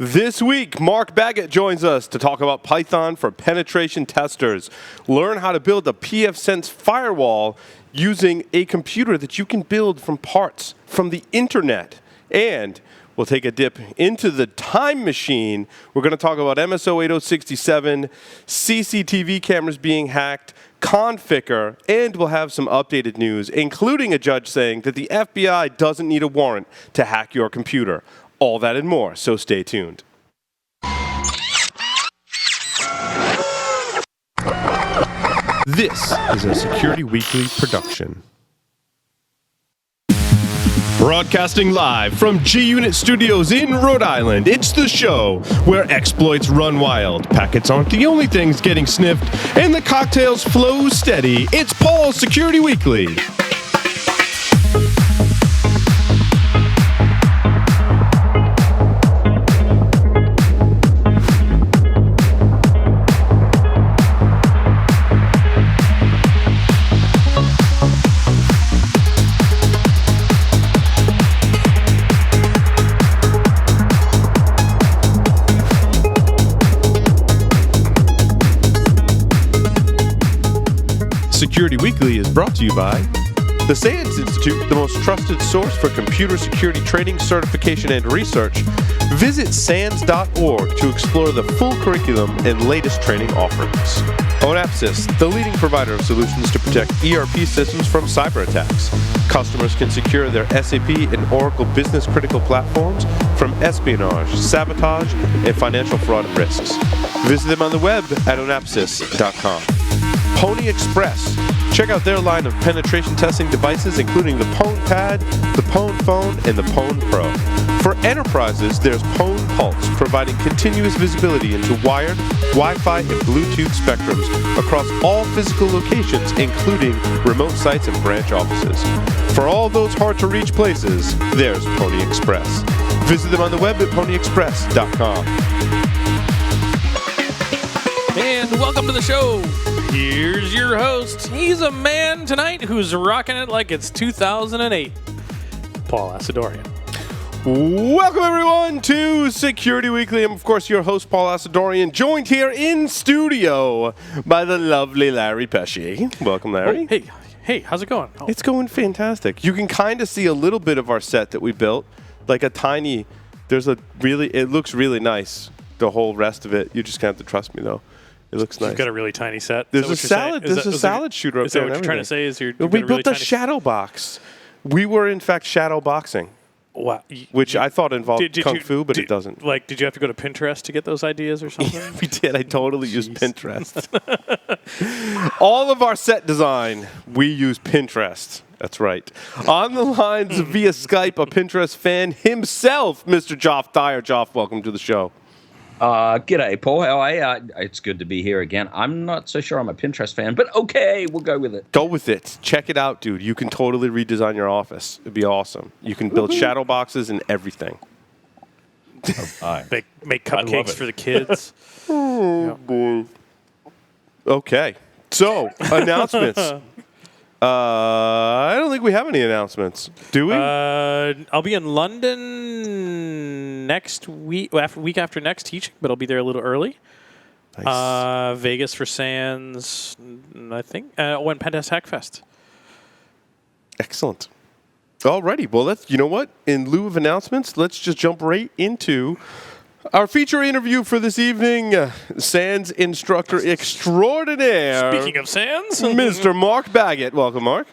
This week, Mark Baggett joins us to talk about Python for penetration testers. Learn how to build a pfSense firewall using a computer that you can build from parts from the internet. And we'll take a dip into the time machine. We're going to talk about MSO 8067, CCTV cameras being hacked, Conficker, and we'll have some updated news, including a judge saying that the FBI doesn't need a warrant to hack your computer. All that and more, so stay tuned. This is a Security Weekly production. Broadcasting live from G-Unit Studios in Rhode Island, it's the show where exploits run wild, packets aren't the only things getting sniffed, and the cocktails flow steady. It's Paul's Security Weekly. Security Weekly is brought to you by the SANS Institute, the most trusted source for computer security training, certification, and research. Visit SANS.org to explore the full curriculum and latest training offerings. Onapsis, the leading provider of solutions to protect ERP systems from cyber attacks. Customers can secure their SAP and Oracle business-critical platforms from espionage, sabotage, and financial fraud risks. Visit them on the web at onapsis.com. Pony Express. Check out their line of penetration testing devices, including the Pwn Pad, the Pwn Phone, and the Pwn Pro. For enterprises, there's Pwn Pulse, providing continuous visibility into wired, Wi-Fi, and Bluetooth spectrums across all physical locations, including remote sites and branch offices. For all those hard-to-reach places, there's Pony Express. Visit them on the web at ponyexpress.com. And welcome to the show. Here's your host. He's a man tonight who's rocking it like it's 2008. Paul Asadorian. Welcome, everyone, to Security Weekly. I'm, of course, your host, Paul Asadorian, joined here in studio by the lovely Larry Pesci. Welcome, Larry. Oh, hey, how's it going? Oh. It's going fantastic. You can kind of see a little bit of our set that we built, like a tiny, it looks really nice, the whole rest of it. You just have to trust me, though. It looks nice. You've got a really tiny set. There's a salad. There's a salad shooter up there. Is that what you're trying to say? We built a shadow box. We were in fact shadow boxing. Wow. Which I thought involved kung fu, but it doesn't. Like, did you have to go to Pinterest to get those ideas or something? Yeah, we did. I totally used Pinterest. All of our set design, we use Pinterest. That's right. On the lines via Skype, a Pinterest fan himself, Mr. Joff Dyer. Joff, welcome to the show. G'day, Paul. How are you? It's good to be here again. I'm not so sure I'm a Pinterest fan, but okay, we'll go with it. Go with it. Check it out, dude. You can totally redesign your office. It'd be awesome. You can build shadow boxes and everything. Make cupcakes for the kids. Oh, boy. Okay. So, announcements. I don't think we have any announcements. Do we? I'll be in London next week, week after next teaching, but I'll be there a little early. Nice. Vegas for SANS, I think, when Pentest Hackfest. Excellent. Alrighty. Well, you know what? In lieu of announcements, let's just jump right into our feature interview for this evening. SANS instructor extraordinaire. Speaking of SANS, Mr. Mark Baggett. Welcome, Mark.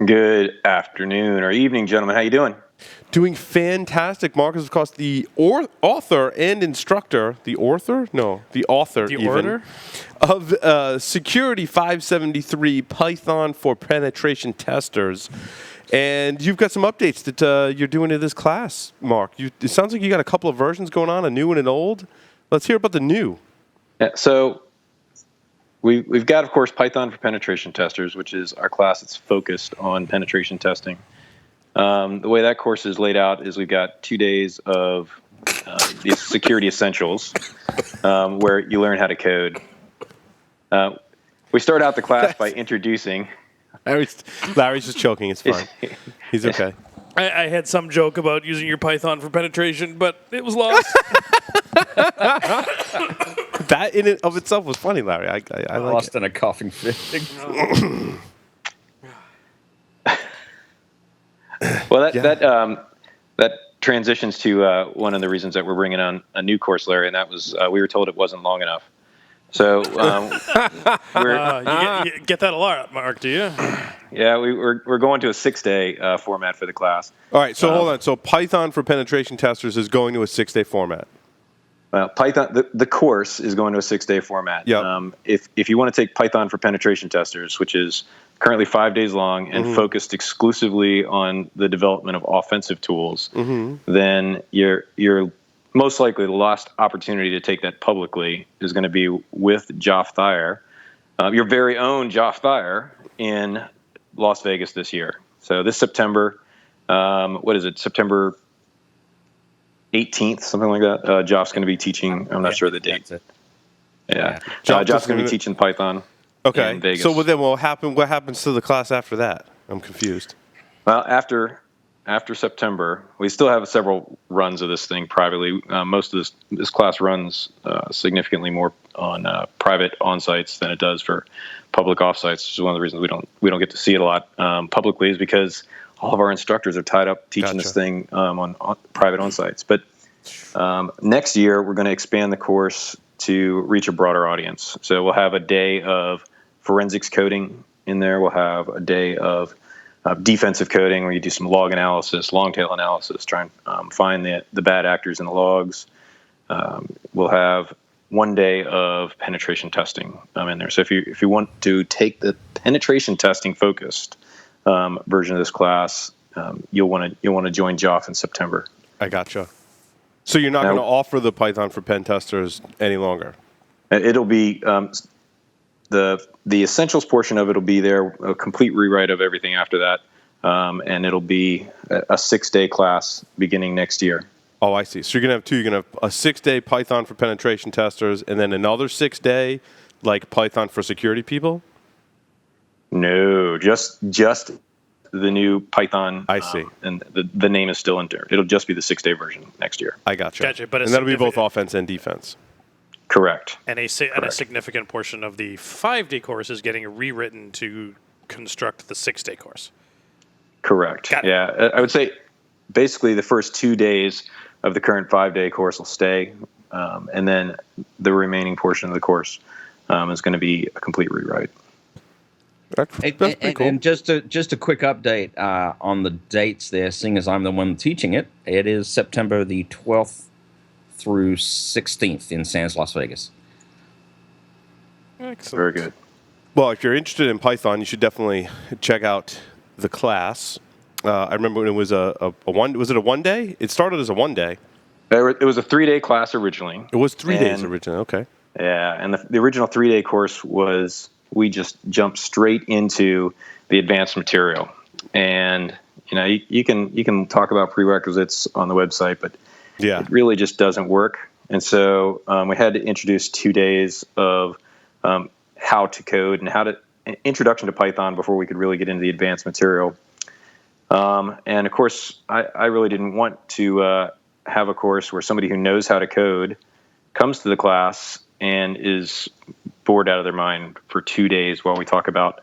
Good afternoon or evening, gentlemen. How you doing? Doing fantastic. Mark is, of course, the author and instructor. The author? No, the author. The even, orator? Of Security 573 Python for penetration testers. And you've got some updates that you're doing to this class, Mark. It sounds like you got a couple of versions going on, a new and an old. Let's hear about the new. Yeah, so we've got, of course, Python for penetration testers, which is our class that's focused on penetration testing. The way that course is laid out is we've got 2 days of the security essentials, where you learn how to code. We start out the class by introducing. Larry's just choking. It's fine. He's okay. I had some joke about using your Python for penetration, but it was lost. That in and of itself was funny, Larry. I like Lost it. in a coughing fit. Well, that transitions to one of the reasons that we're bringing on a new course, Larry, and that was we were told it wasn't long enough. So You get that a lot, Mark, do you? yeah, we're going to a 6-day format for the class. All right, so hold on. So Python for penetration testers is going to a 6-day format. Python, the course is going to a 6-day format. Yep. If you want to take Python for penetration testers, which is currently 5 days long and focused exclusively on the development of offensive tools, then you're most likely the last opportunity to take that publicly is going to be with Geoff Thayer, your very own Geoff Thayer, in Las Vegas this year. So this September, what is it? September 18th, something like that. Geoff's going to be teaching. I'm not sure the date. That's it. Yeah. Geoff Geoff's going to be teaching Python. Okay. In Vegas. So then what happens to the class after that? I'm confused. Well, after September, we still have several runs of this thing privately. Most of this class runs significantly more on private on-sites than it does for public off-sites, which is one of the reasons we don't get to see it a lot publicly, is because all of our instructors are tied up teaching this thing on private on-sites. But next year, we're going to expand the course to reach a broader audience. So we'll have a day of forensics coding in there. We'll have a day of defensive coding, where you do some log analysis, long tail analysis, try and find the bad actors in the logs. We'll have one day of penetration testing in there. So if you want to take the penetration testing focused version of this class, you'll want to join Geoff in September. I gotcha. So you're not going to offer the Python for pen testers any longer? It'll be the essentials portion of it will be there, a complete rewrite of everything after that, and it'll be a 6-day class beginning next year. Oh, I see. So you're going to have two. You're going to have a 6-day Python for penetration testers, and then another 6-day like Python for security people? No, just the new Python. I see. And the name is still in there. It'll just be the 6-day version next year. I gotcha. But and that'll be both offense and defense. Correct. And a significant portion of the 5-day course is getting rewritten to construct the 6-day course. Correct. Yeah, I would say basically the first 2 days of the current 5-day course will stay, and then the remaining portion of the course is going to be a complete rewrite. That's pretty cool. And just a quick update on the dates there, seeing as I'm the one teaching it. It is September the 12th through 16th in SANS, Las Vegas. Excellent. Very good. Well, if you're interested in Python, you should definitely check out the class. I remember when it was was it a 1-day? It started as a 1-day. It was a 3-day class originally. It was 3 days originally. Okay. Yeah, and the original 3-day course was, we just jumped straight into the advanced material. And you can talk about prerequisites on the website, but it really just doesn't work. And so we had to introduce 2 days of how to code and an introduction to Python before we could really get into the advanced material. And of course, I really didn't want to have a course where somebody who knows how to code comes to the class and is bored out of their mind for 2 days while we talk about,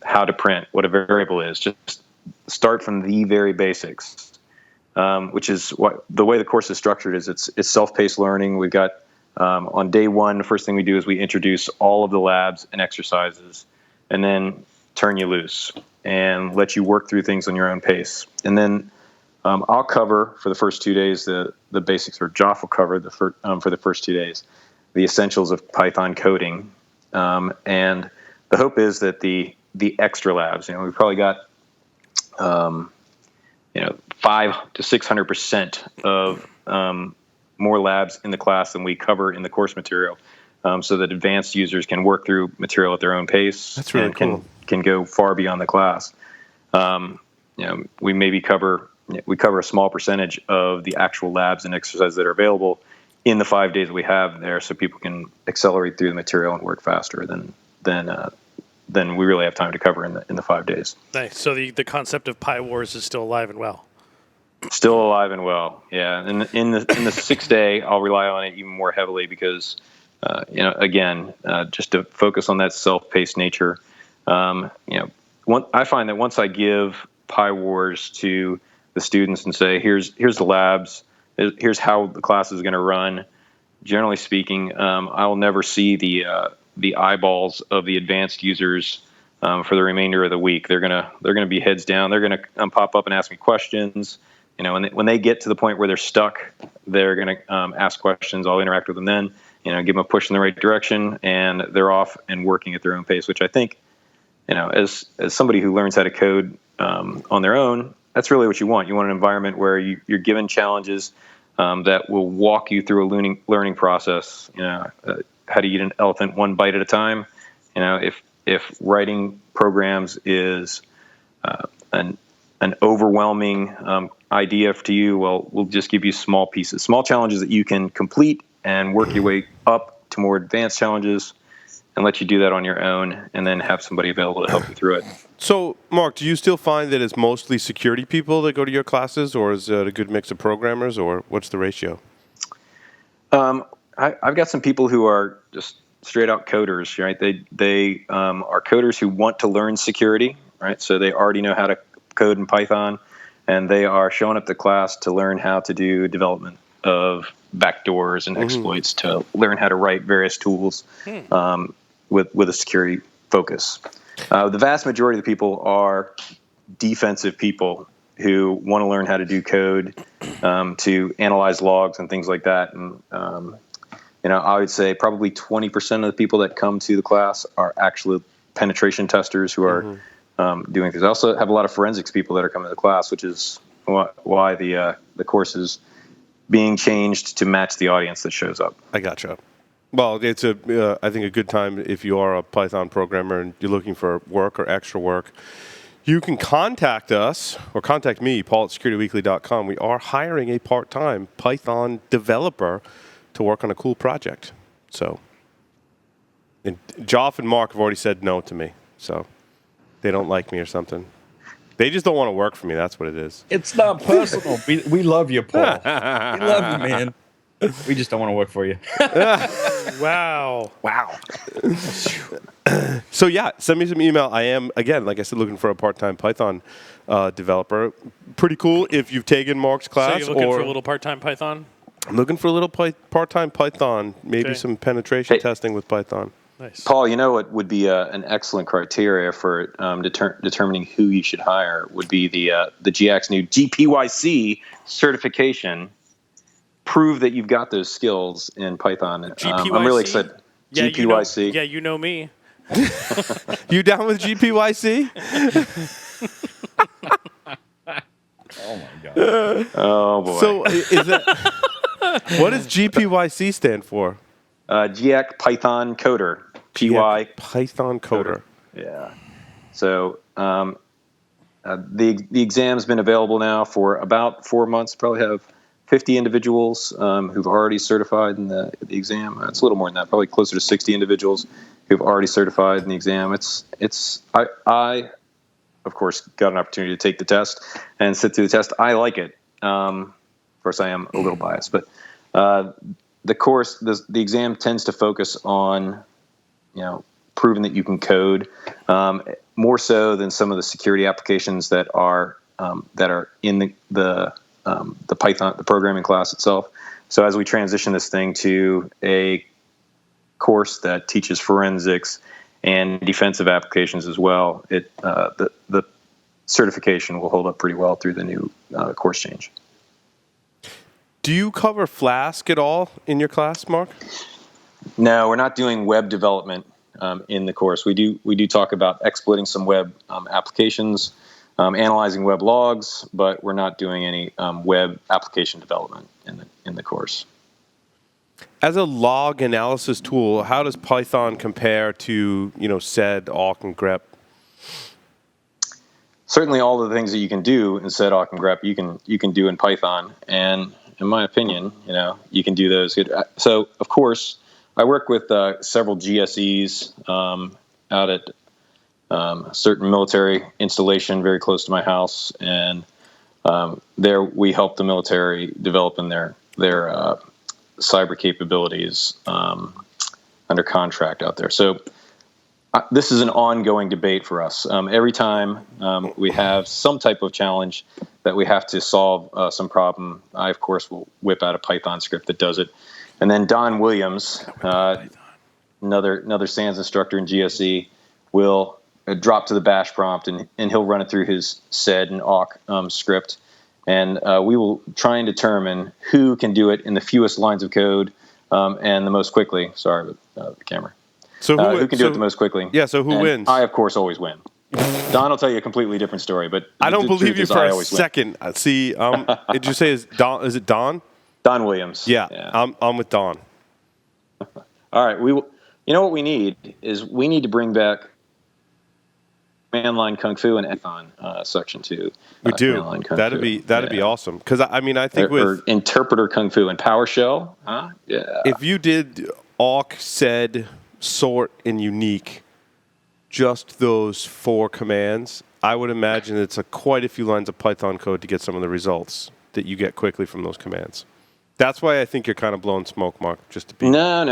how to print, what a variable is. Just start from the very basics, which is what the way the course is structured is. It's self-paced learning. We've got on day 1, the first thing we do is we introduce all of the labs and exercises, and then turn you loose and let you work through things on your own pace. And then I'll cover for the first 2 days the basics, or Geoff will cover for the first 2 days the essentials of Python coding. And the hope is that the extra labs, we've probably got 500 to 600% of more labs in the class than we cover in the course material, so that advanced users can work through material at their own pace. That's really cool. Can go far beyond the class. We maybe cover a small percentage of the actual labs and exercises that are available in the 5 days that we have there, so people can accelerate through the material and work faster than than we really have time to cover in the 5 days. Nice. So the concept of Pi Wars is still alive and well. Still alive and well, yeah. And in the 6 day, I'll rely on it even more heavily because, again, just to focus on that self-paced nature. I find that once I give Pi Wars to the students and say, here's the labs, here's how the class is going to run. Generally speaking, I will never see the eyeballs of the advanced users for the remainder of the week. They're gonna be heads down. They're gonna pop up and ask me questions. When they get to the point where they're stuck, they're gonna ask questions. I'll interact with them then. Give them a push in the right direction, and they're off and working at their own pace. Which I think, as somebody who learns how to code on their own, that's really what you want. You want an environment where you're given challenges that will walk you through a learning process. How to eat an elephant one bite at a time. If writing programs is an overwhelming idea to you, well, we'll just give you small pieces, small challenges that you can complete and work your way up to more advanced challenges, and let you do that on your own, and then have somebody available to help you through it. So, Mark, do you still find that it's mostly security people that go to your classes, or is it a good mix of programmers, or what's the ratio? I've got some people who are just straight out coders, right? They are coders who want to learn security, right? So they already know how to code in Python, and they are showing up to class to learn how to do development of backdoors and exploits, to learn how to write various tools with a security focus. The vast majority of the people are defensive people who want to learn how to do code, to analyze logs and things like that. And I would say probably 20% of the people that come to the class are actually penetration testers who are doing things. I also have a lot of forensics people that are coming to the class, which is why the course is being changed to match the audience that shows up. I gotcha. Well, it's I think a good time if you are a Python programmer and you're looking for work or extra work. You can contact us or contact me, Paul at securityweekly.com. We are hiring a part-time Python developer to work on a cool project. So, and Joff and Mark have already said no to me, so they don't like me or something. They just don't want to work for me. That's what it is. It's not personal. We love you, Paul. We love you, man. We just don't want to work for you. Wow. So yeah, send me some email. I am, again, like I said, looking for a part-time Python developer. Pretty cool if you've taken Mark's class. So you're looking for a little part-time Python? I'm looking for a little part-time Python, maybe some penetration testing with Python. Nice. Paul, what would be an excellent criteria for determining who you should hire would be the GIAC's new GPYC certification. Prove that you've got those skills in Python. GPYC? I'm really excited. Yeah, GPYC. You know me. You down with GPYC? Oh my god. Oh boy. So is that what does GPYC stand for? GIAC Python Coder. PY Python Coder. Yeah. So the exam's been available now for about 4 months. Probably have 50 individuals who've already certified in the exam. It's a little more than that. Probably closer to 60 individuals who've already certified in the exam. I of course got an opportunity to take the test and sit through the test. I like it. Of course, I am a little biased, but the course, the exam tends to focus on, proving that you can code, more so than some of the security applications that are in the Python, the programming class itself. So as we transition this thing to a course that teaches forensics and defensive applications as well, the certification will hold up pretty well through the new course change. Do you cover Flask at all in your class, Mark? No, we're not doing web development in the course. We do talk about exploiting some web applications, analyzing web logs, but we're not doing any web application development in the course. As a log analysis tool, how does Python compare to sed, awk, and grep? Certainly, all the things that you can do in sed, awk, and grep, you can do in Python, and in my opinion, you can do those good. So, of course, I work with several GSEs out at a certain military installation very close to my house, and there we help the military develop in their cyber capabilities under contract out there. So this is an ongoing debate for us. Every time we have some type of challenge that we have to solve some problem, I, of course, will whip out a Python script that does it. And then Don Williams, another SANS instructor in GSE, will drop to the bash prompt, and he'll run it through his sed and awk script. And we will try and determine who can do it in the fewest lines of code and the most quickly. Sorry with the camera. So who can do it the most quickly? Yeah, so who wins? I, of course, always win. Don will tell you a completely different story, but I don't believe you for a second. See, did you say is it Don? Don Williams. Yeah. I'm with Don. All right, you know what we need to bring back command line kung fu and Python section 2. We do. That'd be awesome. Because I think or interpreter kung fu and PowerShell. Yeah. If you did awk, sed, sort, and unique, just those 4 commands, I would imagine it's quite a few lines of Python code to get some of the results that you get quickly from those commands. That's why I think you're kind of blowing smoke, Mark. Just to be no.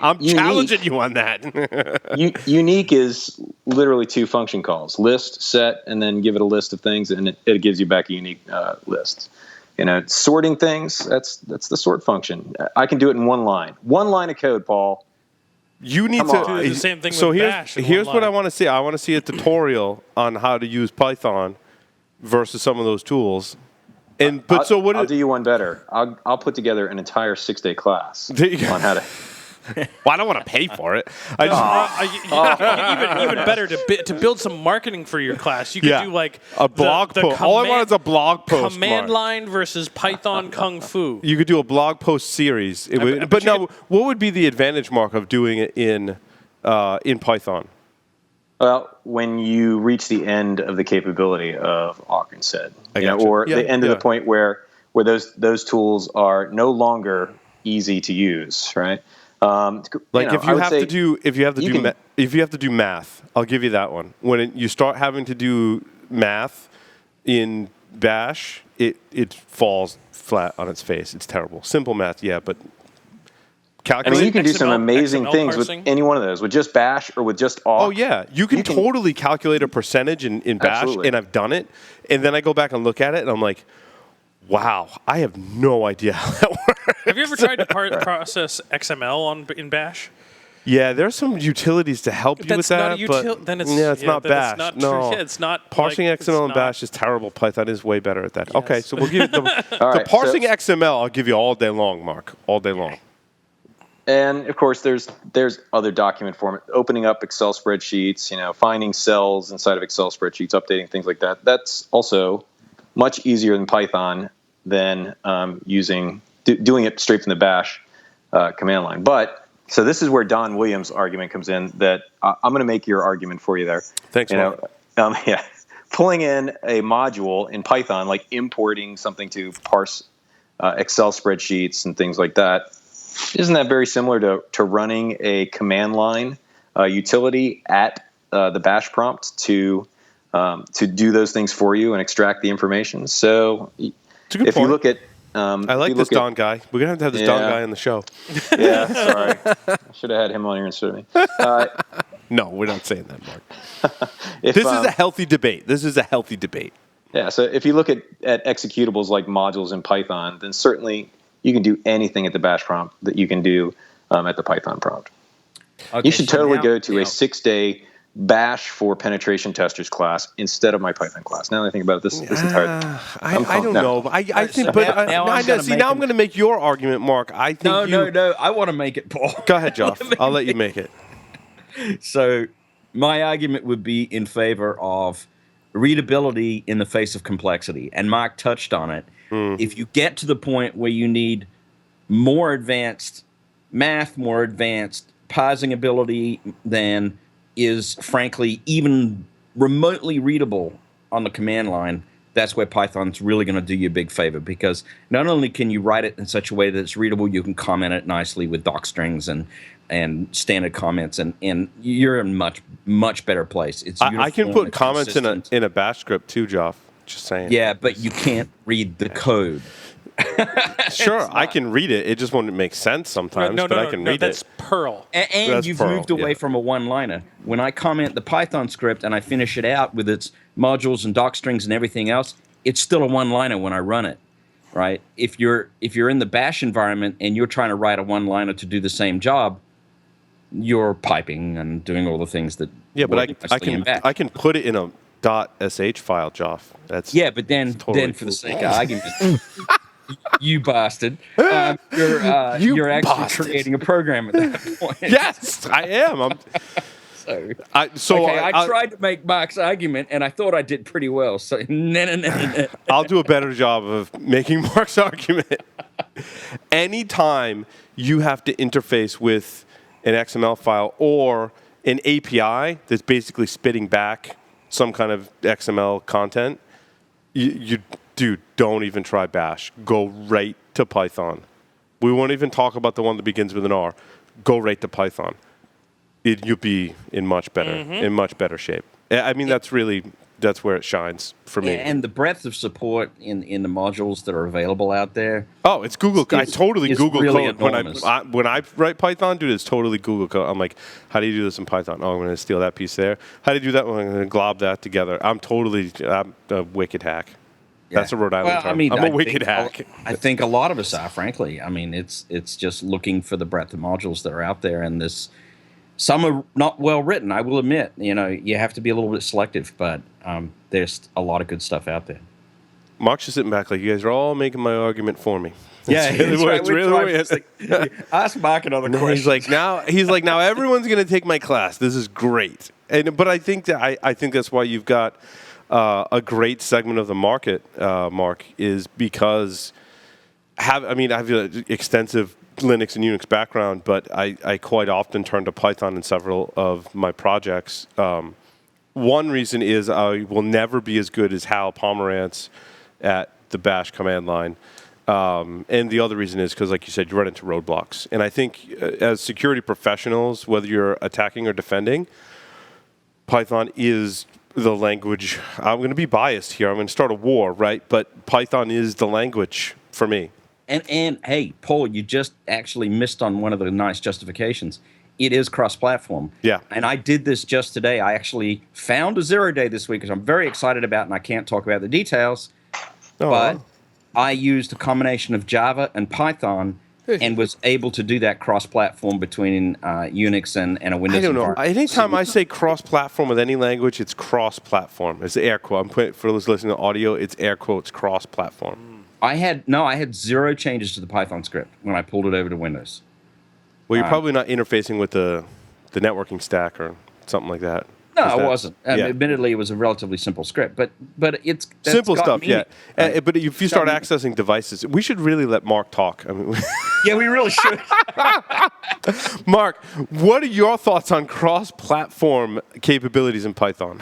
I'm challenging you on that. Unique is literally 2 function calls: list, set, and then give it a list of things, and it gives you back a unique list. Sorting things, that's the sort function. I can do it in 1 line. 1 line of code, Paul. You need to do the same thing with Bash. Here's what I want to see. I want to see a tutorial on how to use Python versus some of those tools. I'll do you one better. I'll put together an entire 6-day class on how to. Well, I don't want to pay for it. Even better to build some marketing for your class. You could do like a blog post. All I want is a blog post. Command line versus Python kung fu. You could do a blog post series. What would be the advantage, Mark, of doing it in Python? Well, when you reach the end of the capability of awk and sed, the end of the point where those tools are no longer easy to use, right? If you have to do math, I'll give you that one. When you start having to do math in Bash, it falls flat on its face. It's terrible. Simple math, yeah, but calculate. You can do some amazing things parsing with any one of those, with just Bash or with just awk. Oh yeah, you can totally calculate a percentage in Bash, absolutely. And I've done it. And then I go back and look at it, and I'm like, wow, I have no idea how that works. Have you ever tried to process XML in Bash? Yeah, there's some utilities to help you with that, but then it's not Bash. It's not no, it's not parsing like, XML in Bash is terrible. Python is way better at that. Yes. Okay, so we'll give you the parsing XML. I'll give you all day long, Mark, all day long. And of course, there's other document format, opening up Excel spreadsheets, finding cells inside of Excel spreadsheets, updating things like that. That's also much easier than Python than doing it straight from the Bash command line. So this is where Don Williams' argument comes in. That I'm going to make your argument for you there. Thanks, Mark. Pulling in a module in Python, like importing something to parse Excel spreadsheets and things like that. Isn't that very similar to running a command line utility at the Bash prompt to do those things for you and extract the information? So if you look at I like this Don guy. We're going to have this Don guy on the show. Yeah, sorry. I should have had him on here instead of me. No, we're not saying that, Mark. This is a healthy debate. Yeah, so if you look at executables like modules in Python, then certainly you can do anything at the Bash prompt that you can do at the Python prompt. Okay, you should totally go to a 6-day Bash for penetration testers class instead of my Python class. Now that I think about it, this entire thing. I don't know. I think, now I'm going to make your argument, Mark. I think No. I want to make it, Paul. Go ahead, Joff. I'll let you make it. So my argument would be in favor of readability in the face of complexity, and Mark touched on it. If you get to the point where you need more advanced math, more advanced parsing ability than is, frankly, even remotely readable on the command line, that's where Python's really going to do you a big favor, because not only can you write it in such a way that it's readable, you can comment it nicely with doc strings and standard comments, and you're in much better place. It's I can uniform, put it's comments consistent. in a bash script too, Joff. Just saying. Yeah, but you can't read the code. Sure, I can read it. It just won't make sense sometimes, but I can read that's it. Perl. And That's you've Perl, moved away from a one-liner. When I comment the Python script and I finish it out with its modules and doc strings and everything else, it's still a one-liner when I run it, right? If you're in the bash environment and you're trying to write a one-liner to do the same job, you're piping and doing all the things that work nicely in bash. I can put it in a .sh file, Joff. That's but then totally for the sake of argument, you bastard, you're actually bastard. creating a program at that point. Yes, I am. I I tried to make Mark's argument, and I thought I did pretty well. So no. I'll do a better job of making Mark's argument. Anytime you have to interface with an XML file or an API that's basically spitting back some kind of XML content, you don't even try bash. Go right to Python. We won't even talk about the one that begins with an R. Go right to Python. You'll be in much better shape. I mean, that's where it shines for me. And the breadth of support in the modules that are available out there. Oh, it's Google. I totally Google really code enormous. when I write Python, dude. It's totally Google code. I'm like, how do you do this in Python? Oh, I'm going to steal that piece there. How do you do that? Well, I'm going to glob that together. I'm a wicked hack. Yeah. That's a Rhode Island term. I'm a wicked hack. I think a lot of us are, frankly. I mean, it's just looking for the breadth of modules that are out there, and some are not well written. I will admit, you have to be a little bit selective, but there's a lot of good stuff out there. Mark's just sitting back like, you guys are all making my argument for me. Yeah, it's really ask Mark another question. He's like, now everyone's going to take my class. This is great. But I think that's why you've got a great segment of the market, Mark, is because I have an extensive Linux and Unix background, but I quite often turn to Python in several of my projects. One reason is I will never be as good as Hal Pomerantz at the bash command line. And the other reason is because, like you said, you run into roadblocks. And I think as security professionals, whether you're attacking or defending, Python is the language. I'm going to be biased here. I'm going to start a war, right? But Python is the language for me. And hey, Paul, you just actually missed on one of the nice justifications. It is cross-platform. Yeah. And I did this just today. I actually found a 0-day this week, which I'm very excited about, and I can't talk about the details. Oh. But I used a combination of Java and Python and was able to do that cross-platform between Unix and a Windows environment. Anytime I say cross-platform with any language, it's cross-platform. It's air quote. I'm putting, for those listening to audio, it's air quotes cross-platform. I had 0 changes to the Python script when I pulled it over to Windows. Well, you're probably not interfacing with the networking stack or something like that. No, I wasn't. Admittedly, it was a relatively simple script, but that's simple stuff. me. But if you start accessing devices, we should really let Mark talk. I mean, yeah, we really should. Mark, what are your thoughts on cross-platform capabilities in Python?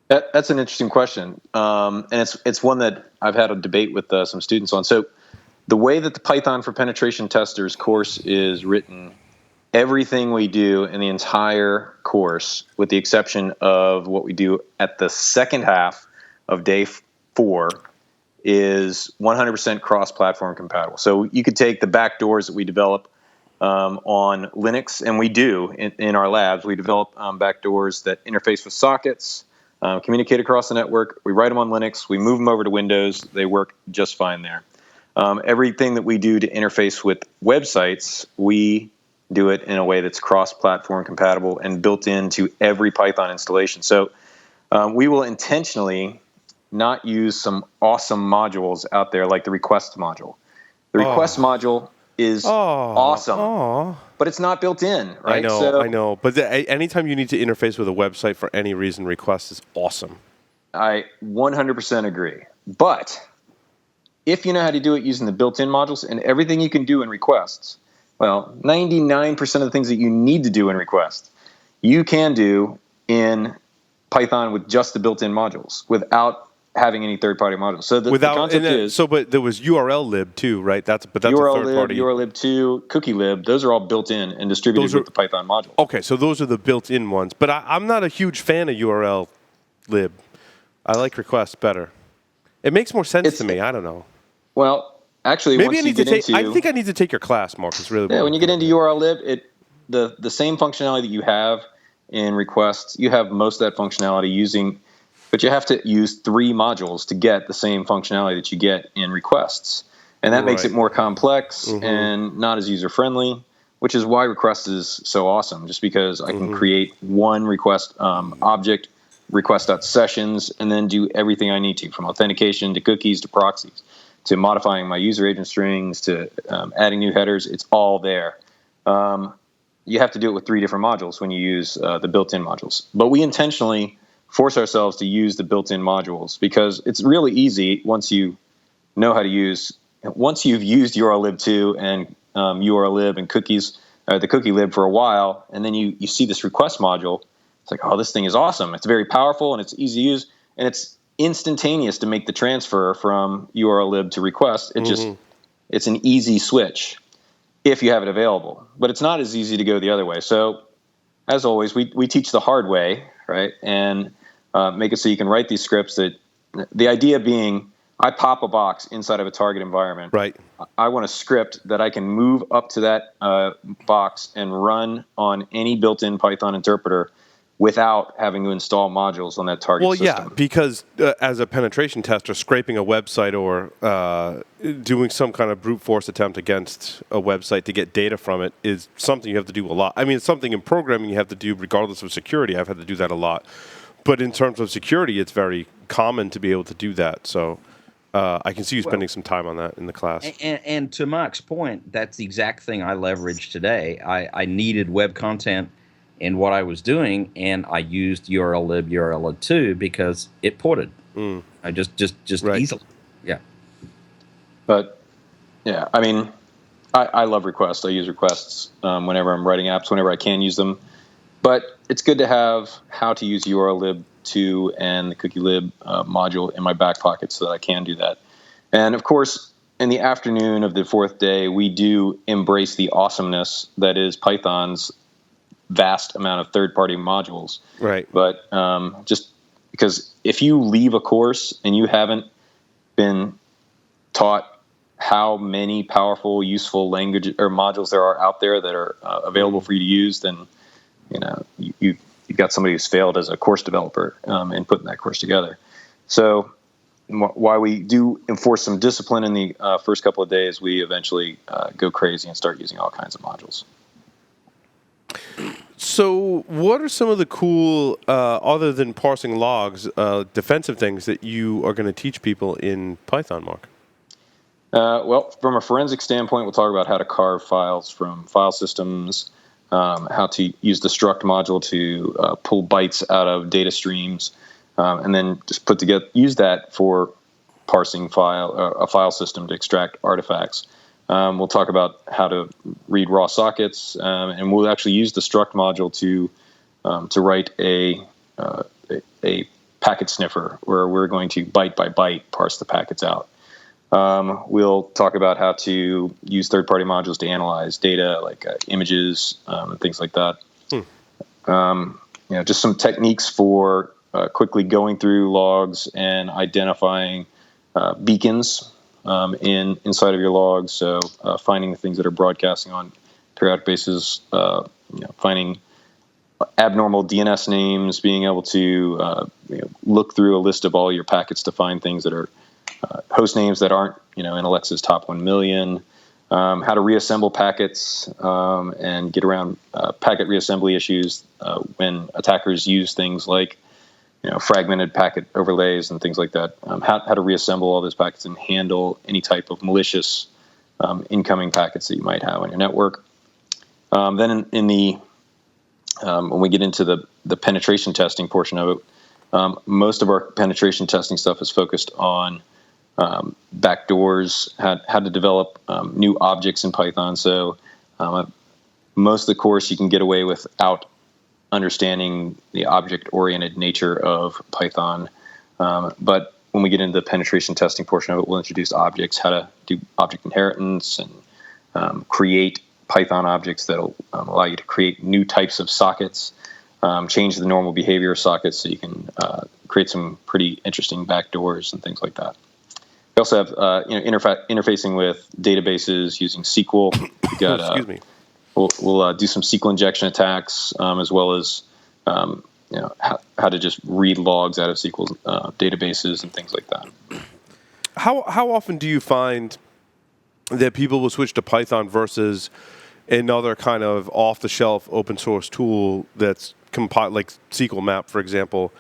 That's an interesting question, and it's one that I've had a debate with some students on. So the way that the Python for Penetration Testers course is written, everything we do in the entire course, with the exception of what we do at the second half of day 4, is 100% cross-platform compatible. So you could take the backdoors that we develop on Linux, and we do in our labs. We develop backdoors that interface with sockets, communicate across the network. We write them on Linux. We move them over to Windows. They work just fine there. Everything that we do to interface with websites, we do it in a way that's cross-platform compatible and built into every Python installation. So we will intentionally not use some awesome modules out there like the request module. The request module is awesome, but it's not built in, right? I know. But anytime you need to interface with a website for any reason, request is awesome. I 100% agree. But if you know how to do it using the built-in modules and everything you can do in requests, well, 99% of the things that you need to do in requests, you can do in Python with just the built-in modules without having any third-party modules. So the concept is but there was URL lib too, right? But that's URL a third lib, party. URLib2, cookie lib. Those are all built in and distributed with the Python module. Okay, so those are the built-in ones. But I'm not a huge fan of URL lib. I like request better. It makes more sense to me. I don't know. Well, actually, maybe once I think I need to take your class, Marcus. Really. Yeah, when you get into URL lib, the same functionality that you have in requests, you have most of that functionality but you have to use 3 modules to get the same functionality that you get in requests. And that makes it more complex and not as user-friendly, which is why request is so awesome, just because I can create one request object, request.sessions, and then do everything I need to, from authentication to cookies to proxies to modifying my user agent strings to adding new headers. It's all there. You have to do it with 3 different modules when you use the built-in modules. But we intentionally force ourselves to use the built-in modules because it's really easy once you know how to once you've used URLlib2 and URLlib and the cookie lib for a while, and then you see this request module. It's like, oh, this thing is awesome. It's very powerful and it's easy to use, and it's instantaneous to make the transfer from URLlib to request. It's an easy switch if you have it available, but it's not as easy to go the other way. So as always, we teach the hard way, right? And make it so you can write these scripts the idea being, I pop a box inside of a target environment. Right. I want a script that I can move up to that box and run on any built-in Python interpreter without having to install modules on that target system. Well, yeah, because as a penetration tester, scraping a website or doing some kind of brute force attempt against a website to get data from it is something you have to do a lot. I mean, it's something in programming you have to do regardless of security. I've had to do that a lot. But in terms of security, it's very common to be able to do that. So I can see you spending some time on that in the class. And to Mark's point, that's the exact thing I leveraged today. I needed web content in what I was doing, and I used URLlib, URLlib2 because it ported. I just right. Easily. Yeah. But yeah, I mean, I love requests. I use requests whenever I'm writing apps, whenever I can use them. But it's good to have how to use URLlib2 and the cookie lib module in my back pocket so that I can do that. And of course, in the afternoon of the 4th day, we do embrace the awesomeness that is Python's vast amount of third-party modules. Right. But just because if you leave a course and you haven't been taught how many powerful, useful language or modules there are out there that are available for you to use, then you've got somebody who's failed as a course developer in putting that course together. So while we do enforce some discipline in the first couple of days, we eventually go crazy and start using all kinds of modules. So what are some of the cool, other than parsing logs, defensive things that you are going to teach people in Python, Mark? Well, from a forensic standpoint, we'll talk about how to carve files from file systems, how to use the struct module to pull bytes out of data streams, and then just use that for parsing a file system to extract artifacts. We'll talk about how to read raw sockets, and we'll actually use the struct module to write a packet sniffer where we're going to byte by byte parse the packets out. We'll talk about how to use third-party modules to data like images and things like that. Just some techniques for quickly going through logs and identifying beacons inside of your logs. So finding the things that are broadcasting on periodic basis, finding abnormal DNS names, being able to look through a list of all your packets to find things that are host names that aren't in Alexa's top 1 million, how to reassemble packets and get around packet reassembly issues when attackers use things like fragmented packet overlays and things like that, how to reassemble all those packets and handle any type of malicious incoming packets that you might have on your network. Then when we get into the penetration testing portion of it, most of our penetration testing stuff is focused on backdoors, how to develop new objects in Python. So most of the course you can get away without understanding the object-oriented nature of Python. But when we get into the penetration testing portion of it, we'll introduce objects, how to do object inheritance, and create Python objects that'll allow you to create new types of sockets, change the normal behavior of sockets, so you can create some pretty interesting backdoors and things like that. We also have interfacing with databases using SQL. We got, Excuse me. We'll do some SQL injection attacks, as well as how to just read logs out of SQL databases and things like that. How often do you find that people will switch to Python versus another kind of off-the-shelf open source tool that's compiled, like SQL Map, for example?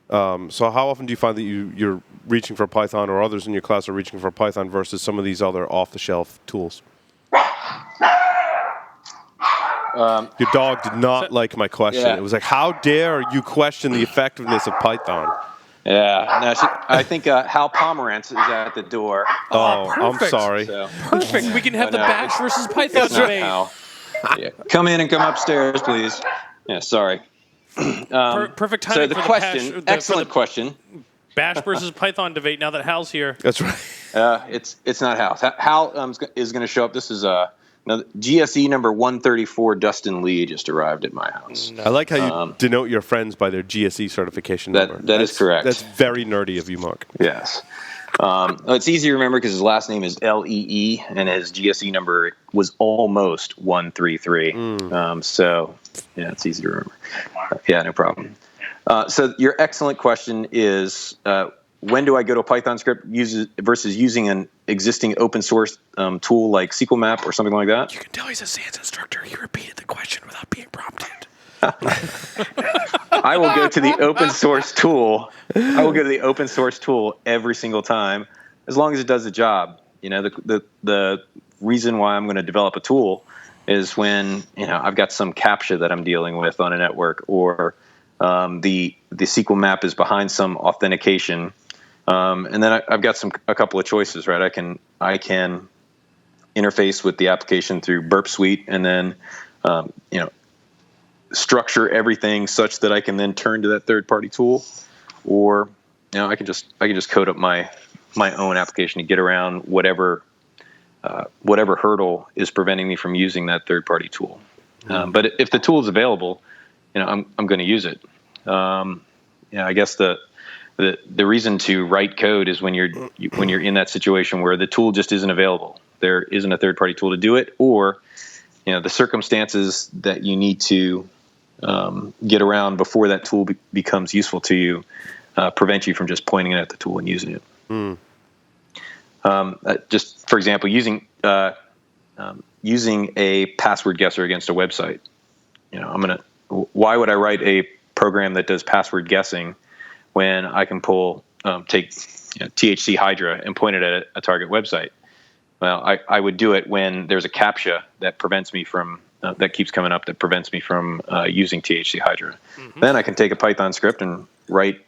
So how often do you find that you're reaching for Python, or others in your class are reaching for Python versus some of these other off-the-shelf tools? Your dog did not like my question. Yeah. It was like, how dare you question the effectiveness of Python? Yeah, no, I think Hal Pomerantz is at the door. Oh, I'm perfect. sorry. So, Perfect. We can have the no, Bash versus Python it's not debate. Hal. Yeah. Come in and come upstairs, please. Yeah, sorry. Perfect timing So the for question, the excellent question. Bash versus Python debate. Now that Hal's here, That's right. It's not Hal. Hal is going to show up. This is GSE number 134. Dustin Lee just arrived at my house. I like how you denote your friends by their GSE certification number. That is correct. That's very nerdy of you, Mark. Yes. It's easy to remember because his last name is Lee, and his GSE number was almost 133. So, yeah, it's easy to remember. Yeah, no problem. So your excellent question is, when do I go to a Python script versus using an existing open source tool like SQL Map or something like that? you can tell he's a SANS instructor. He repeated the question without being prompted. I will go to the open source tool. I will go to the open source tool every single time, as long as it does the job. The reason why I'm going to develop a tool is when I've got some CAPTCHA that I'm dealing with on a network, or the SQL Map is behind some authentication, and then I've got a couple of choices, right? I can interface with the application through Burp Suite, and then structure everything such that I can then turn to that third-party tool, or I can just code up my own application to get around whatever hurdle is preventing me from using that third-party tool. But if the tool is available, I'm going to use it. I guess the reason to write code is when you're in that situation where the tool just isn't available. There isn't a third-party tool to do it, or the circumstances that you need to get around before that tool becomes useful to you prevent you from just pointing it at the tool and using it. Just for example, using a password guesser against a website. Why would I write a program that does password guessing when I can take THC Hydra and point it at a target website? Well, I would do it when there's a CAPTCHA that prevents me from that keeps coming up that prevents me from using THC Hydra. Then I can take a Python script and write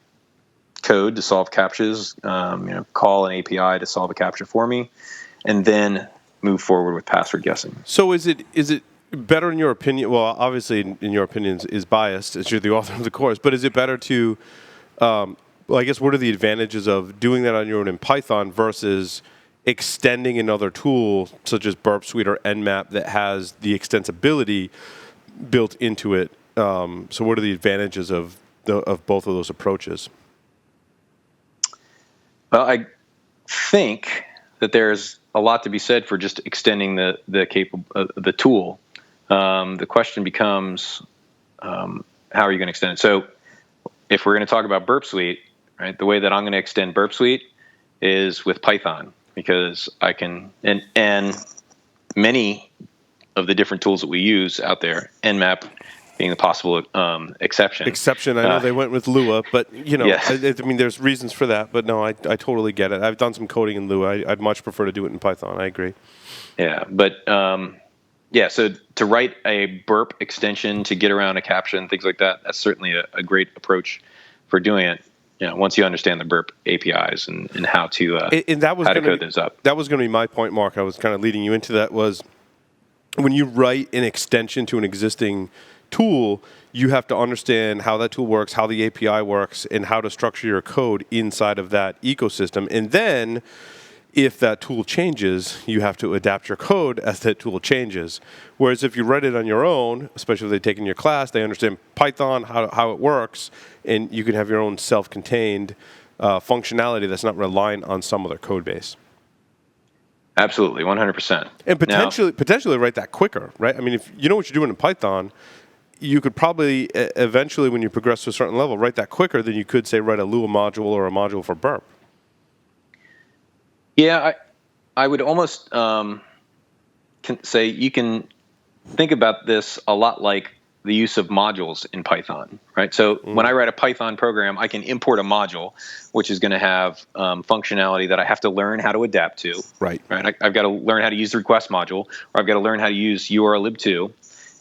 code to solve CAPTCHAs, call an API to solve a CAPTCHA for me, and then move forward with password guessing. So is it better in your opinion? Well, obviously, in your opinion is biased, as you're the author of the course. But is it better to? I guess what are the advantages of doing that on your own in Python versus extending another tool such as Burp Suite or Nmap that has the extensibility built into it? So what are the advantages of both of those approaches? Well, I think that there's a lot to be said for just extending the tool. The question becomes, how are you going to extend it? So if we're going to talk about Burp Suite, right, the way that I'm going to extend Burp Suite is with Python, because I can, and many of the different tools that we use out there, Nmap being the possible exception. I know they went with Lua, but Yeah. I mean, there's reasons for that. But no, I totally get it. I've done some coding in Lua. I'd much prefer to do it in Python. I agree. Yeah, but so to write a burp extension to get around a CAPTCHA and things like that, that's certainly a great approach for doing it. Once you understand the burp APIs and how to code those up. That was going to be my point, Mark. I was kind of leading you into that. Was when you write an extension to an existing tool, you have to understand how that tool works, how the API works, and how to structure your code inside of that ecosystem. And then if that tool changes, you have to adapt your code as that tool changes. Whereas if you write it on your own, especially if they take in your class, they understand Python, how it works, and you can have your own self-contained functionality that's not reliant on some other code base. Absolutely, 100%. And potentially write that quicker, right? I mean, if you know what you're doing in Python, you could probably eventually, when you progress to a certain level, write that quicker than you could, say, write a Lua module or a module for Burp. Yeah, I would almost say you can think about this a lot like the use of modules in Python, right? So when I write a Python program, I can import a module, which is going to have functionality that I have to learn how to adapt to. Right. I've got to learn how to use the request module, or I've got to learn how to use urllib2.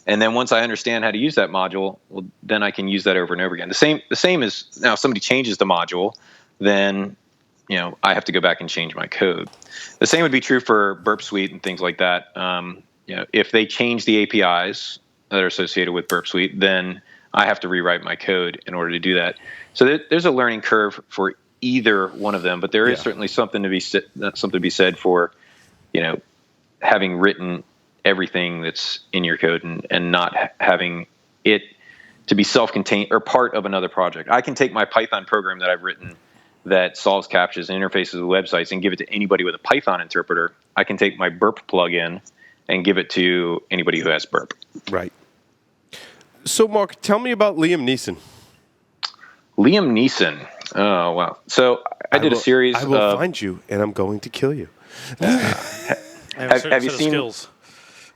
And then once I understand how to use that module, well, then I can use that over and over again. The same as now, if somebody changes the module, then I have to go back and change my code. The same would be true for Burp Suite and things like that. If they change the APIs that are associated with Burp Suite, then I have to rewrite my code in order to do that. So there's a learning curve for either one of them, but there is certainly something to be said for, having written everything that's in your code and not having it to be self-contained or part of another project. I can take my Python program that I've written that solves CAPTCHAs and interfaces with websites and give it to anybody with a Python interpreter. I can take my Burp plugin and give it to anybody who has Burp. Right. So, Mark, tell me about Liam Neeson. Liam Neeson. Oh, wow. So I did a series of... I will find you, and I'm going to kill you. Have you seen... Skills.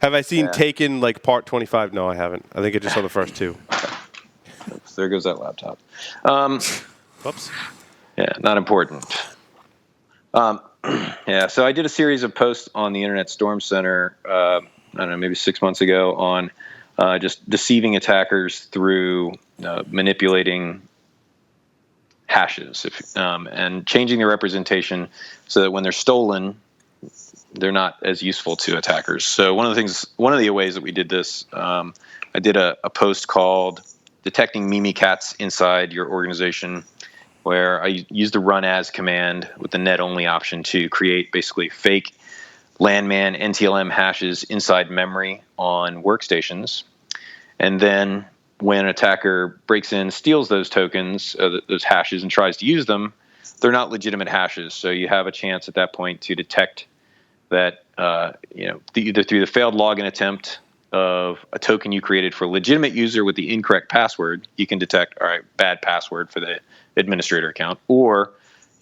Have I seen Taken, like, part 25? No, I haven't. I think I just saw the first two. Oops, there goes that laptop. Whoops. Yeah, not important. So I did a series of posts on the Internet Storm Center, I don't know, maybe 6 months ago on just deceiving attackers through manipulating hashes and changing the representation so that when they're stolen, they're not as useful to attackers. So one of the ways that we did this, I did a post called Detecting Mimikatz Inside Your Organization, where I used the run as command with the net only option to create basically fake landman NTLM hashes inside memory on workstations. And then when an attacker breaks in, steals those tokens, those hashes, and tries to use them, they're not legitimate hashes. So you have a chance at that point to detect that, either through the failed login attempt of a token you created for a legitimate user with the incorrect password, you can detect, all right, bad password for the administrator account, or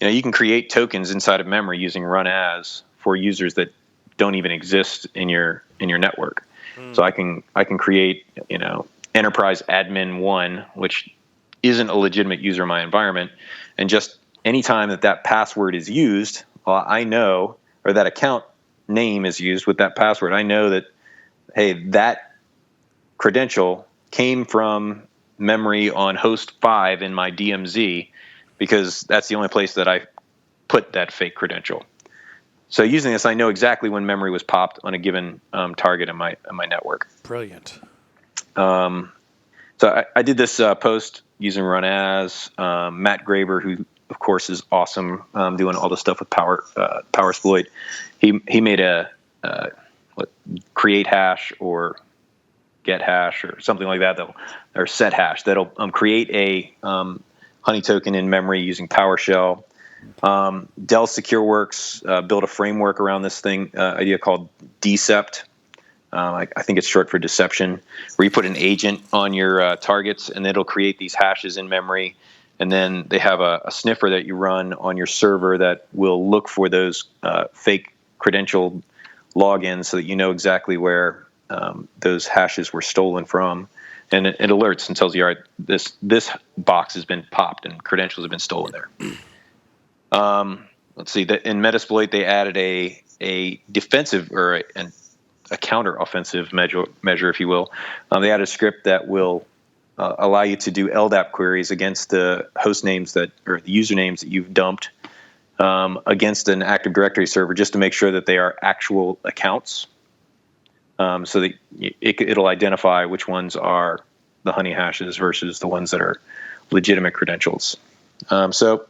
you can create tokens inside of memory using run as for users that don't even exist in your network. So I can create enterprise admin 1, which isn't a legitimate user in my environment, and just anytime that password is used, I know, or that account name is used with that password, I know that, hey, that credential came from memory on host 5 in my DMZ, because that's the only place that I put that fake credential. So using this, I know exactly when memory was popped on a given target in my network. Brilliant. So I did this post using run as. Matt Graber, who of course is awesome, doing all the stuff with Power Exploit. He made a create hash or get hash or something like that, or set hash that'll create a honey token in memory using PowerShell. Dell SecureWorks built a framework around this idea called Decept. I think it's short for deception, where you put an agent on your targets and it'll create these hashes in memory. And then they have a sniffer that you run on your server that will look for those fake credentialed logins so that you know exactly where those hashes were stolen from. And it alerts and tells you, all right, this box has been popped and credentials have been stolen there. Let's see, that in Metasploit they added a defensive or a counter-offensive measure, if you will. They added a script that will allow you to do LDAP queries against the host names or the usernames that you've dumped against an Active Directory server, just to make sure that they are actual accounts, so that it'll identify which ones are the honey hashes versus the ones that are legitimate credentials. So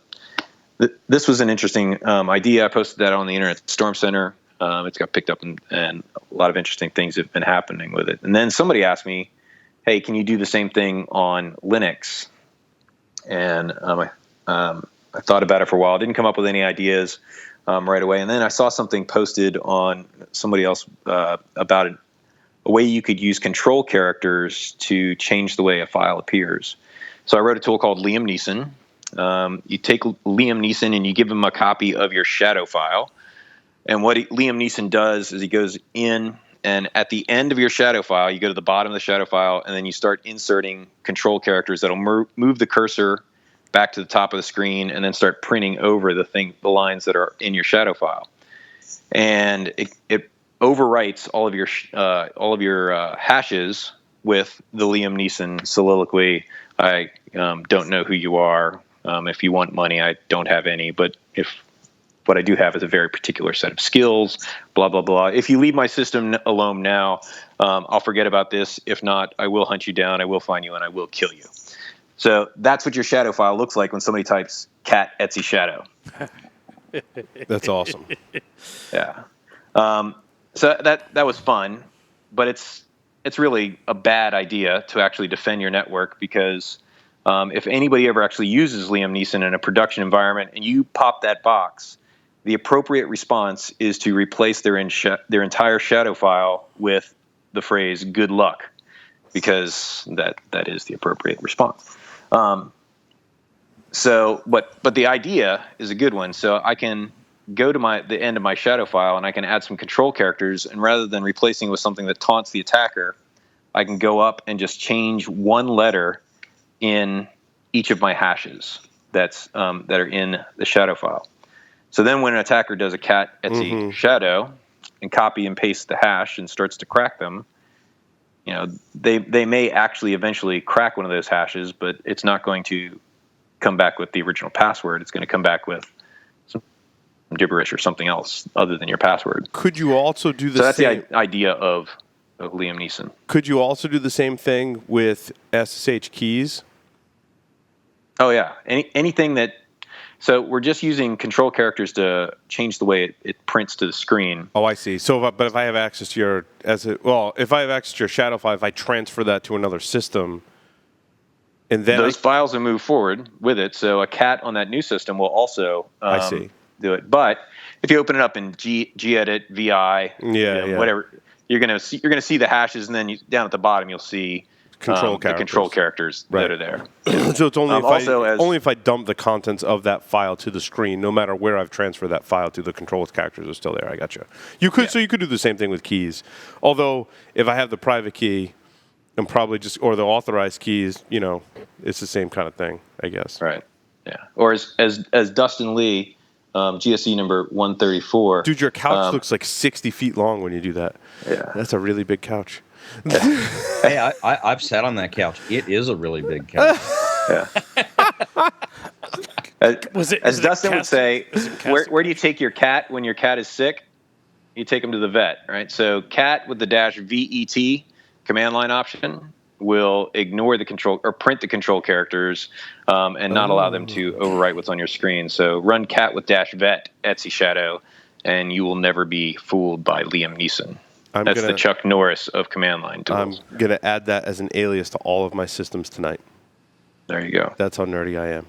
this was an interesting idea. I posted that on the Internet Storm Center. It's got picked up, and a lot of interesting things have been happening with it. And then somebody asked me, hey, can you do the same thing on Linux? And I thought about it for a while. I didn't come up with any ideas right away. And then I saw something posted on somebody else about it, a way you could use control characters to change the way a file appears. So I wrote a tool called Liam Neeson. You take Liam Neeson and you give him a copy of your shadow file. And what Liam Neeson does is he goes in, and at the end of your shadow file, you go to the bottom of the shadow file, and then you start inserting control characters that'll move the cursor back to the top of the screen, and then start printing over the lines that are in your shadow file. And it overwrites all of your hashes with the Liam Neeson soliloquy. I don't know who you are. If you want money, I don't have any. But what I do have is a very particular set of skills, blah, blah, blah. If you leave my system alone now, I'll forget about this. If not, I will hunt you down, I will find you, and I will kill you. So that's what your shadow file looks like when somebody types cat Etsy shadow. That's awesome. Yeah. So that was fun, but it's really a bad idea to actually defend your network, because if anybody ever actually uses Liam Neeson in a production environment and you pop that box, the appropriate response is to replace their entire shadow file with the phrase "good luck," because that is the appropriate response. But the idea is a good one. So I can go to the end of my shadow file and I can add some control characters, and rather than replacing it with something that taunts the attacker, I can go up and just change one letter in each of my hashes that are in the shadow file. So then when an attacker does a cat Etsy shadow and copy and paste the hash and starts to crack them, they may actually eventually crack one of those hashes, but it's not going to come back with the original password. It's going to come back with some gibberish or something else other than your password. Could you also do the So that's same? the idea of Liam Neeson. Could you also do the same thing with SSH keys? Oh yeah, anything that. So we're just using control characters to change the way it prints to the screen. Oh, I see. So, if I have access to your if I have access to your shadow file, if I transfer that to another system, and then those files will move forward with it. So a cat on that new system will also do it. But if you open it up in gedit, vi, whatever, you're gonna see the hashes, and then down at the bottom you'll see the control characters that are there. So it's only if I dump the contents of that file to the screen, no matter where I've transferred that file to, the control characters are still there. I gotcha. So you could do the same thing with keys. Although if I have the private key, and probably or the authorized keys, it's the same kind of thing, I guess. Right. Yeah. Or as Dustin Lee, GSE number 134. Dude, your couch looks like 60 feet long when you do that. Yeah. That's a really big couch. Hey, I've sat on that couch. It is a really big couch. Yeah. As Dustin would say, where do you take your cat when your cat is sick? You take him to the vet, right? So cat with the -VET command line option will ignore the control or print the control characters and not allow them to overwrite what's on your screen. So run cat with -vet Etsy shadow, and you will never be fooled by Liam Neeson. That's the Chuck Norris of command line tools. I'm going to add that as an alias to all of my systems tonight. There you go. That's how nerdy I am.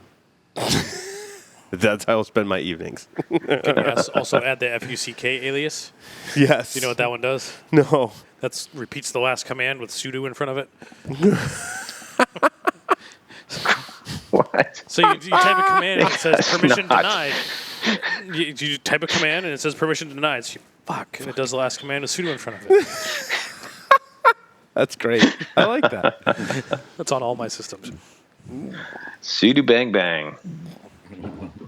That's how I'll spend my evenings. Can you also add the FUCK alias? Yes. You know what that one does? No. That repeats the last command with sudo in front of it. What? So you type a command and it says permission denied. You type a command and it says permission denied. So fuck, and it does the last command with sudo in front of it. That's great. I like that. That's on all my systems. Sudo bang bang.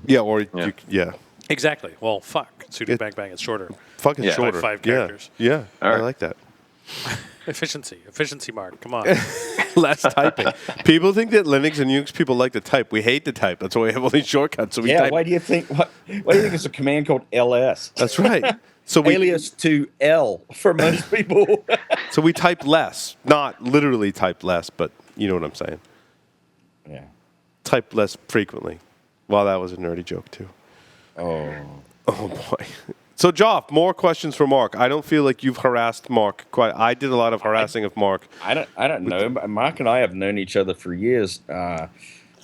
Yeah. Exactly. Well, fuck. Sudo bang bang. It's shorter. Fucking By shorter. 5 characters. Yeah. All right. I like that. Efficiency mark. Come on. Less typing. People think that Linux and Unix people like to type. We hate to type. That's why we have all these shortcuts. So we type. Why do you think it's a command called ls? That's right. So alias to L for most people. So we type less. Not literally type less, but you know what I'm saying. Yeah. Type less frequently. Well, that was a nerdy joke too. Oh. Oh boy. So, Joff, more questions for Mark. I don't feel like you've harassed Mark quite. I did a lot of harassing of Mark. I don't know. Mark and I have known each other for years.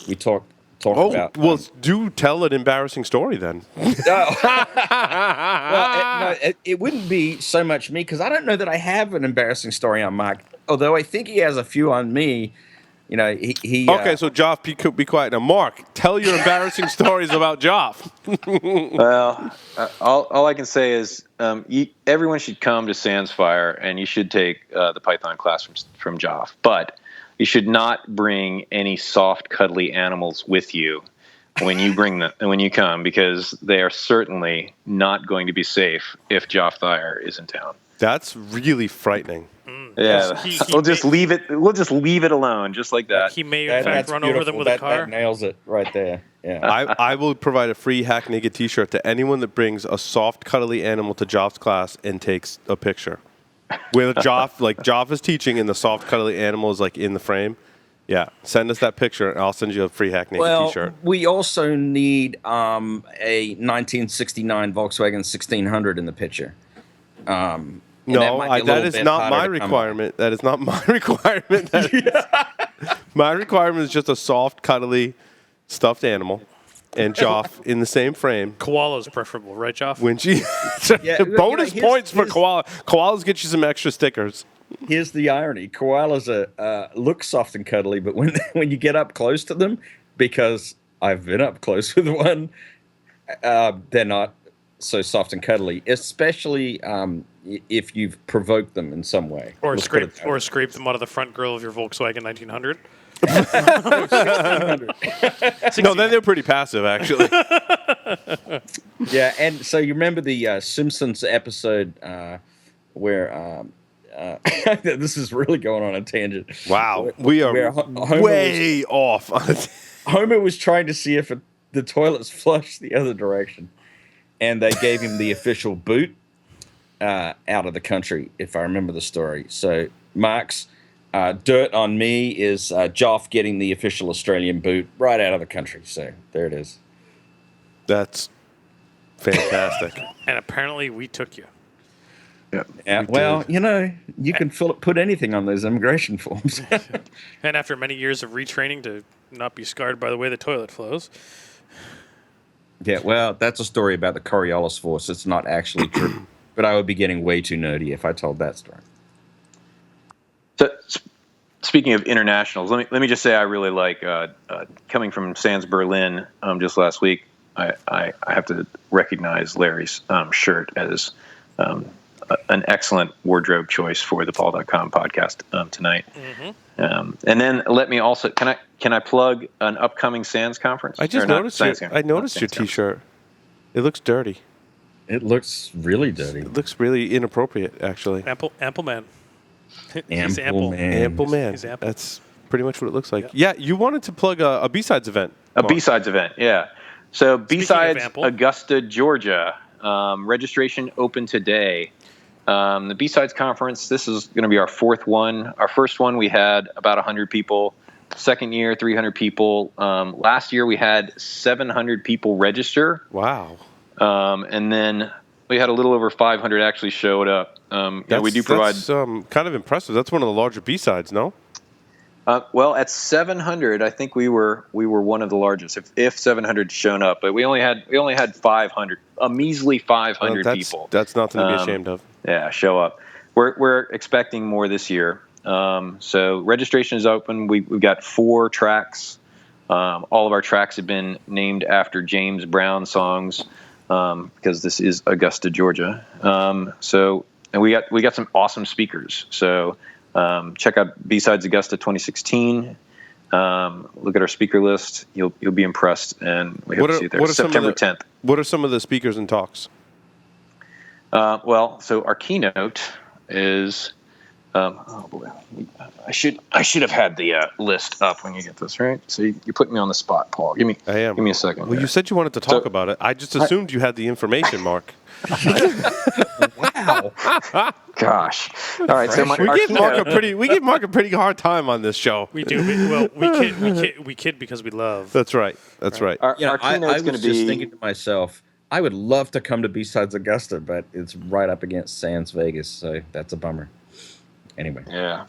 We talk about. Well, do tell an embarrassing story then. It wouldn't be so much me because I don't know that I have an embarrassing story on Mark. Although I think he has a few on me. You know, he Okay, so Joff, be quiet now. Mark, tell your embarrassing stories about Joff. Well, all I can say is everyone should come to SANS Fire, and you should take the Python class from Joff. But you should not bring any soft, cuddly animals with you when you come, because they are certainly not going to be safe if Joff Thayer is in town. That's really frightening. Yeah, we'll just leave it alone, just like that. He may in fact run over them with a car. That nails it right there. Yeah. I will provide a free Hack Naked T-shirt to anyone that brings a soft, cuddly animal to Joff's class and takes a picture with Joff. Like Joff is teaching, and the soft, cuddly animal is like in the frame. Yeah, send us that picture, and I'll send you a free Hack Naked T-shirt. We also need a 1969 Volkswagen 1600 in the picture. No, that is not my requirement. That is not my requirement. My requirement is just a soft, cuddly, stuffed animal, and Joff in the same frame. Koala's preferable, right, Joff? Bonus points for koala. Koalas get you some extra stickers. Here's the irony: koalas look soft and cuddly, but when you get up close to them, because I've been up close with one, they're not so soft and cuddly, especially if you've provoked them in some way. Or scraped them out of the front grille of your Volkswagen 1900. No, then they're pretty passive, actually. Yeah, and so you remember the Simpsons episode where this is really going on a tangent. Wow, we are way off. Homer was trying to see if the toilets flushed the other direction, and they gave him the official boot out of the country, if I remember the story. So Mark's dirt on me is Joff getting the official Australian boot right out of the country. So there it is. That's fantastic. And apparently we took you. Yeah. Well, you know, you can put anything on those immigration forms. And after many years of retraining to not be scarred by the way the toilet flows. Yeah, well, that's a story about the Coriolis Force. It's not actually true. But I would be getting way too nerdy if I told that story. So, speaking of internationals, let me just say I really like coming from SANS Berlin just last week. I have to recognize Larry's shirt as an excellent wardrobe choice for the Paul.com podcast tonight. Mm-hmm. And then let me also can I plug an upcoming SANS conference? I just noticed your T-shirt. It looks dirty. It looks really dirty. It looks really inappropriate, actually. Ample man. He's ample man. He's ample. That's pretty much what it looks like. Yep. Yeah, you wanted to plug a B-sides event. B-sides event, yeah. So B-sides Augusta, Georgia. Registration open today. The B-sides conference, this is going to be our fourth one. Our first one, we had about 100 people. Second year, 300 people. Last year, we had 700 people register. Wow. And then we had a little over 500 actually showed up. We do provide. That's kind of impressive. That's one of the larger B-sides, no? Well, at 700, I think we were one of the largest. If 700 shown up, but we only had 500, a measly 500 people. That's nothing to be ashamed of. Yeah, show up. We're expecting more this year. So registration is open. We've got 4 tracks. All of our tracks have been named after James Brown songs because this is Augusta, Georgia. And we got some awesome speakers. So. Check out B-sides Augusta 2016. Look at our speaker list. You'll be impressed, and we hope to see you there. September 10th. What are some of the speakers and talks? So our keynote is. Oh boy, I should have had the list up when you get this right. So you put me on the spot, Paul. Give me a second. Well, you said you wanted to talk about it. I just assumed you had the information, Mark. Wow. Gosh. All right. So We give Mark a pretty hard time on this show. We do. We kid because we love. That's right. That's right. Our I keynote's was going to just be. thinking to myself, I would love to come to B-sides Augusta, but it's right up against SANS Vegas, so that's a bummer. Anyway. Yeah.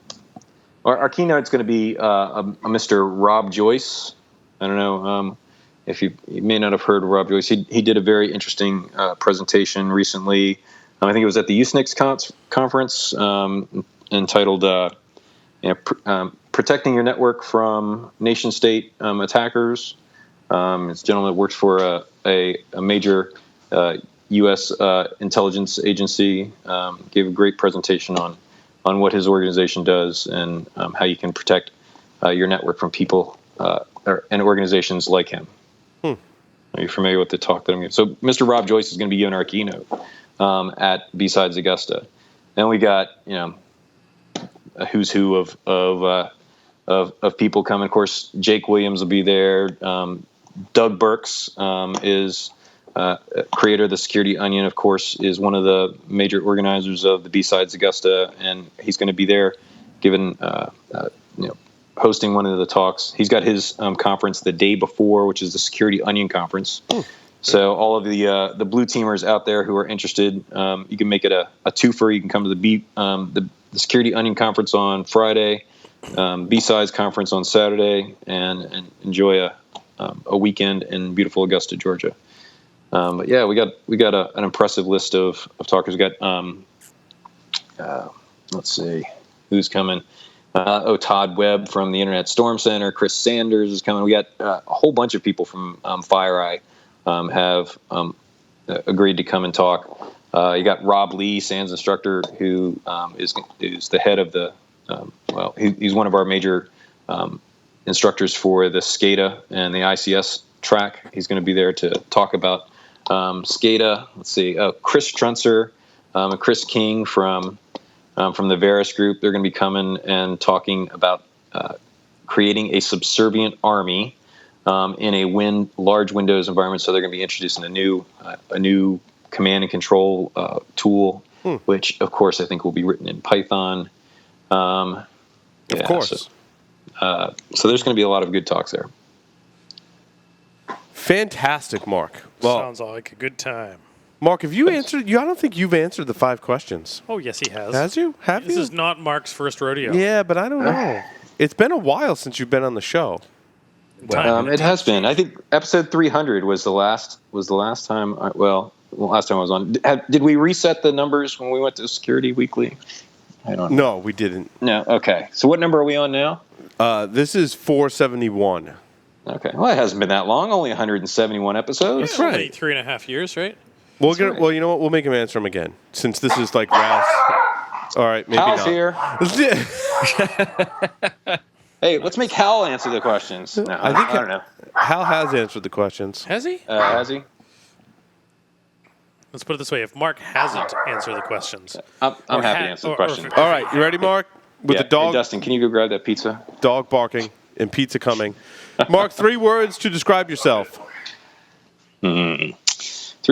Our keynote's going to be a Mr. Rob Joyce. I don't know if you may not have heard of Rob Joyce. He did a very interesting presentation recently. I think it was at the USNIX conference entitled Protecting Your Network from Nation-State Attackers. It's a gentleman that works for a major U.S. intelligence agency. Gave a great presentation on what his organization does and how you can protect your network from people and organizations like him. Are you familiar with the talk that I'm giving? So Mr. Rob Joyce is going to be giving our keynote at B-sides Augusta. Then we got a who's who of people coming. Of course, Jake Williams will be there. Doug Burks is creator of the Security Onion, of course, is one of the major organizers of the B-sides Augusta, and he's going to be there giving hosting one of the talks. He's got his conference the day before, which is the Security Onion Conference. So all of the blue teamers out there who are interested, you can make it a twofer. You can come to the Security Onion Conference on Friday, B-sides conference on Saturday, and enjoy a weekend in beautiful Augusta, Georgia. But yeah, we got an impressive list of talkers. We got let's see who's coming. Todd Webb from the Internet Storm Center. Chris Sanders is coming. We got a whole bunch of people from FireEye have agreed to come and talk. You got Rob Lee, SANS instructor, who is the head of the he's one of our major instructors for the SCADA and the ICS track. He's going to be there to talk about SCADA. Let's see, Chris Trunser and Chris King from the Varus group. They're going to be coming and talking about creating a subservient army in a large Windows environment. So they're going to be introducing a new command and control tool, which of course I think will be written in Python. Of course. So there's going to be a lot of good talks there. Fantastic, Mark. Well, sounds like a good time. Mark, have you answered? I don't think you've answered the 5 questions. Oh, yes, he has. Has you? Have this you? Is not Mark's first rodeo. Yeah, but I don't know. It's been a while since you've been on the show. It has been. I think episode 300 was the last time. Last time I was on. Did we reset the numbers when we went to Security Weekly? I don't know. No, we didn't. No. Okay. So what number are we on now? This is 471. Okay. Well, it hasn't been that long. Only 171 episodes. That's right. 3.5 years, right? Well, you know what? We'll make him answer them again, since this is like Ralph. All right, maybe Hal's not. here. Hey, let's make Hal answer the questions. No, I don't know. Hal has answered the questions. Has he? Has he? Let's put it this way: if Mark hasn't answered the questions, I'm happy to answer the questions. All right, you ready, Mark? With the dog. Hey, Dustin, can you go grab that pizza? Dog barking and pizza coming. Mark, 3 words to describe yourself. 3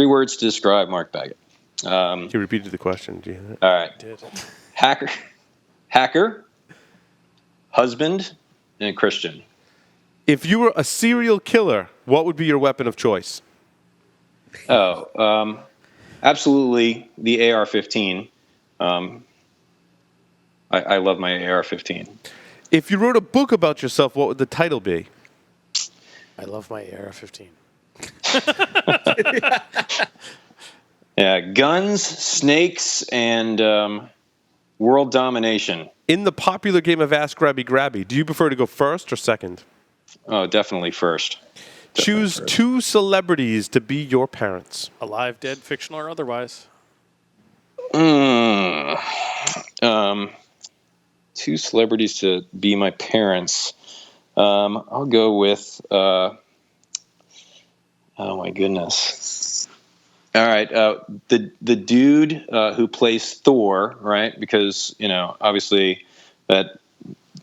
words to describe Mark Baggett. He repeated the question. Do you hear that? All right. Hacker, husband, and Christian. If you were a serial killer, what would be your weapon of choice? Absolutely the AR-15. I love my AR-15. If you wrote a book about yourself, what would the title be? I love my AR-15. Yeah, guns, snakes, and world domination. In the popular game of Ask Grabby Grabby, do you prefer to go first or second? Oh, definitely first. Choose 2 celebrities to be your parents. Alive, dead, fictional, or otherwise. 2 celebrities to be my parents. I'll go with. Oh my goodness! All right, the dude who plays Thor, right? Because obviously that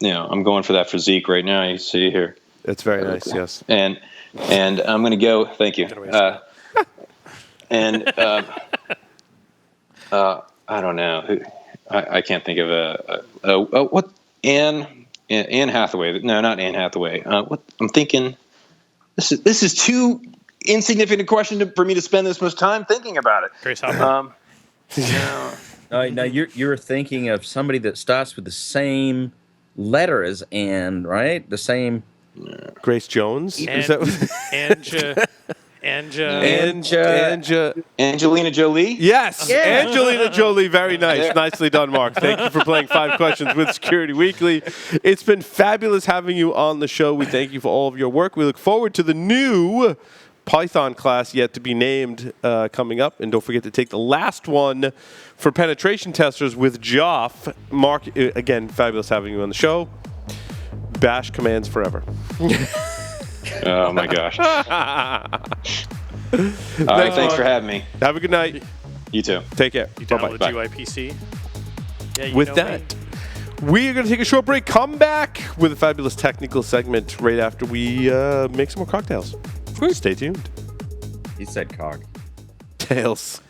I'm going for that physique right now. You see here. It's very nice. Yes. And I'm going to go. Thank you. I don't know. I can't think of what Anne Hathaway. No, not Anne Hathaway. What I'm thinking. This is too insignificant a question for me to spend this much time thinking about it. Grace Hopper. No, you're thinking of somebody that starts with the same letter as Anne, right? The same. Grace Jones? Is that Angelina Jolie? Yes, yeah. Angelina Jolie. Very nice. Nicely done, Mark. Thank you for playing 5 Questions with Security Weekly. It's been fabulous having you on the show. We thank you for all of your work. We look forward to the new Python class yet to be named coming up. And don't forget to take the last one for penetration testers with Joff. Mark, again, fabulous having you on the show. Bash commands forever. Oh, my gosh. All right, thanks for having me. Have a good night. You too. Take care. You Bye-bye. download GYPC. Yeah, With that, we are going to take a short break. Come back with a fabulous technical segment right after we make some more cocktails. Stay tuned. He said cock. Tails.